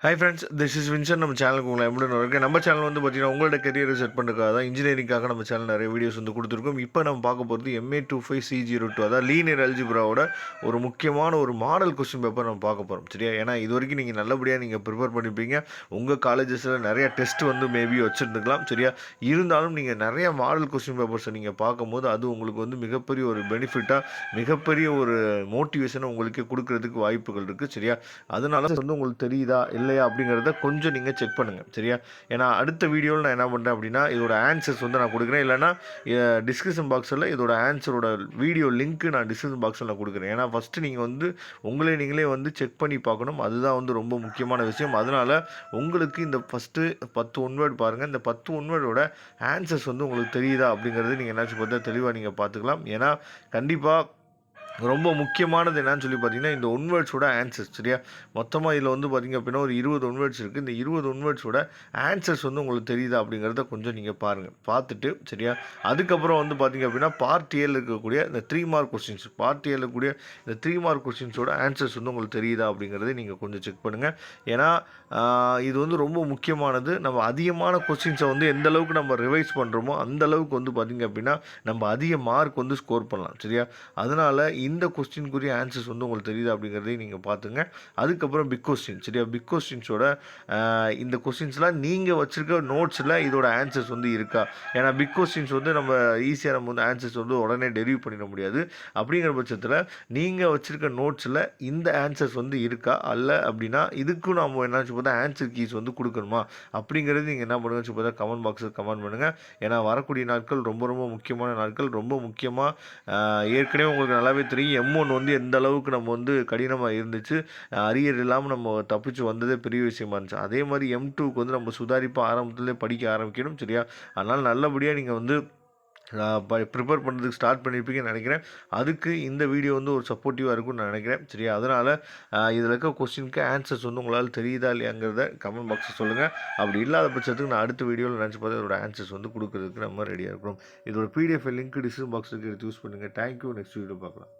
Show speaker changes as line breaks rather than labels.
Hi friends, this is Vinson. நம்ம சேனலுக்கு உங்களை எப்படி இருக்குது? நம்ம சேனல் வந்து பார்த்தீங்கன்னா உங்களோட கரியரை செட் பண்ணுறதுக்காக தான், இன்ஜினியரிங்காக நம்ம சேனல் நிறைய வீடியோஸ் வந்து கொடுத்துருக்கோம். இப்போ நம்ம பார்க்க போகிறது MA25C02, அதாவது லீனியர் அல்ஜிப்ராவோட ஒரு முக்கியமான ஒரு மாடல் கொஸ்டின் பேப்பர் நம்ம பார்க்க போகிறோம். சரியா? ஏன்னா இது வரைக்கும் நீங்கள் நல்லபடியாக நீங்கள் ப்ரிப்பேர் பண்ணிப்பீங்க. உங்கள் காலேஜஸில் நிறைய டெஸ்ட் வந்து மேபி வச்சுருந்துக்கலாம். சரியா? இருந்தாலும் நீங்கள் நிறைய மாடல் கொஸ்டின் பேப்பர்ஸை நீங்கள் பார்க்கும்போது அது உங்களுக்கு வந்து மிகப்பெரிய ஒரு பெனிஃபிட்டாக, மிகப்பெரிய ஒரு மோட்டிவேஷனை உங்களுக்கு கொடுக்கறதுக்கு வாய்ப்புகள் இருக்குது. சரியா? அதனால வந்து உங்களுக்கு தெரியுதா இல்லையா அப்படிங்கிறத கொஞ்சம் நீங்கள் செக் பண்ணுங்கள். சரியா? ஏன்னா அடுத்த வீடியோவில் நான் என்ன பண்ணுறேன் அப்படின்னா, இதோட ஆன்சர்ஸ் வந்து நான் கொடுக்குறேன். இல்லைனா டிஸ்கிரிப்ஷன் பாக்ஸில் இதோட ஆன்சரோட வீடியோ லிங்க்கு நான் டிஸ்கிரிப்ஷன் பாக்ஸில் நான் கொடுக்குறேன். ஏன்னா ஃபஸ்ட்டு நீங்கள் வந்து நீங்களே வந்து செக் பண்ணி பார்க்கணும். அதுதான் வந்து ரொம்ப முக்கியமான விஷயம். அதனால் உங்களுக்கு இந்த ஃபஸ்ட்டு 10 ஒன்வேர்டு பாருங்கள். இந்த 10 ஒன்வேர்டோட ஆன்சர்ஸ் வந்து உங்களுக்கு தெரியுதா அப்படிங்கிறது நீங்கள் என்னாச்சும் பார்த்தா தெளிவாக நீங்கள் பார்த்துக்கலாம். ஏன்னா கண்டிப்பாக ரொம்ப முக்கியமானது என்னன்னு சொல்லி பார்த்தீங்கன்னா, இந்த ஒன்வேர்ட்ஸோட ஆன்சர்ஸ். சரியா? மொத்தமாக இதில் வந்து பார்த்தீங்க அப்படின்னா ஒரு 20 ஒன்வேர்ட்ஸ் இருக்குது. இந்த 20 ஒன்வேர்ட்ஸோட ஆன்சர்ஸ் வந்து உங்களுக்கு தெரியுதா அப்படிங்கிறத கொஞ்சம் நீங்கள் பாருங்கள். பார்த்துட்டு சரியா, அதுக்கப்புறம் வந்து பார்த்தீங்க அப்படின்னா பார்ட் ஏல இருக்கக்கூடிய இந்த 3 மார்க் கொஸ்டின்ஸ், பார்ட் ஏல இருக்கக்கூடிய இந்த 3 மார்க் கொஸ்டின்ஸோட ஆன்சர்ஸ் வந்து உங்களுக்கு தெரியுதா அப்படிங்கிறத நீங்கள் கொஞ்சம் செக் பண்ணுங்கள். ஏன்னா இது வந்து ரொம்ப முக்கியமானது. நம்ம அதிகமான கொஸ்டின்ஸை வந்து எந்த அளவுக்கு நம்ம ரிவைஸ் பண்ணுறோமோ அந்த அளவுக்கு வந்து பார்த்தீங்க அப்படின்னா நம்ம அதிக மார்க் வந்து ஸ்கோர் பண்ணலாம். சரியா? அதனால் இந்த கொஸ்டினுக்குரிய ஆன்சர்ஸ் வந்து உங்களுக்கு தெரியுது அப்படிங்கிறதையும் நீங்கள் பார்த்துங்க. அதுக்கப்புறம் பிக் கொஸ்டின். சரியா? பிக் கொஸ்டின்ஸோட இந்த கொஸ்டின்ஸ்லாம் நீங்கள் வச்சுருக்க நோட்ஸில் இதோட ஆன்சர்ஸ் வந்து இருக்கா? ஏன்னா பிக் கொஸ்டின்ஸ் வந்து நம்ம ஈஸியாக நம்ம வந்து ஆன்சர்ஸ் வந்து உடனே டெரிவ் பண்ணிட முடியாது. அப்படிங்கிற பட்சத்தில் நீங்கள் வச்சுருக்க நோட்ஸில் இந்த ஆன்சர்ஸ் வந்து இருக்கா? அல்ல அப்படின்னா இதுக்கும் நம்ம என்னாச்சு பார்த்தா ஆன்சர் கீஸ் வந்து கொடுக்கணுமா அப்படிங்கிறது நீங்கள் என்ன பண்ணுங்கன்னு சொல்லி பார்த்தா கமெண்ட் பாக்ஸில் கமெண்ட் பண்ணுங்கள். ஏன்னா வரக்கூடிய நாட்கள் ரொம்ப ரொம்ப முக்கியமான நாட்கள். ரொம்ப முக்கியமாக ஏற்கனவே உங்களுக்கு நல்லாவே தெரியும் M1 வந்து எந்த அளவுக்கு நம்ம வந்து கடினமாக இருந்துச்சு. அரியர் இல்லாமல் நம்ம தப்பிச்சு வந்ததே பெரிய விஷயமா இருந்துச்சு. அதே மாதிரி M2க்கு வந்து நம்ம சுதாரிப்பாக ஆரம்பத்துலேயே படிக்க ஆரம்பிக்கணும். சரியா? அதனால் நல்லபடியாக நீங்கள் வந்து ப்ரிப்பேர் பண்ணுறதுக்கு ஸ்டார்ட் பண்ணியிருப்பீங்கன்னு நினைக்கிறேன். அதுக்கு இந்த வீடியோ வந்து ஒரு சப்போர்ட்டிவாக இருக்கும்னு நான் நினைக்கிறேன். சரியா? அதனால் இதில் இருக்க கொஸ்டினுக்கு ஆன்சர்ஸ் வந்து உங்களால் தெரியுதா இல்லையாங்கிறத கமெண்ட் பாக்ஸில் சொல்லுங்கள். அப்படி இல்லாத பட்சத்துக்கு நான் அடுத்த வீடியோவில் நினச்சி பார்த்து இதோட ஆன்சர்ஸ் வந்து கொடுக்குறதுக்கு நம்ம ரெடியாக இருக்கிறோம். இதோட PDF லிங்க் டிஸ்கிரிப்ஷன் பாக்ஸுக்கு எடுத்து யூஸ் பண்ணுங்கள். தேங்க்யூ. நெக்ஸ்ட் வீடியோ பார்க்கலாம்.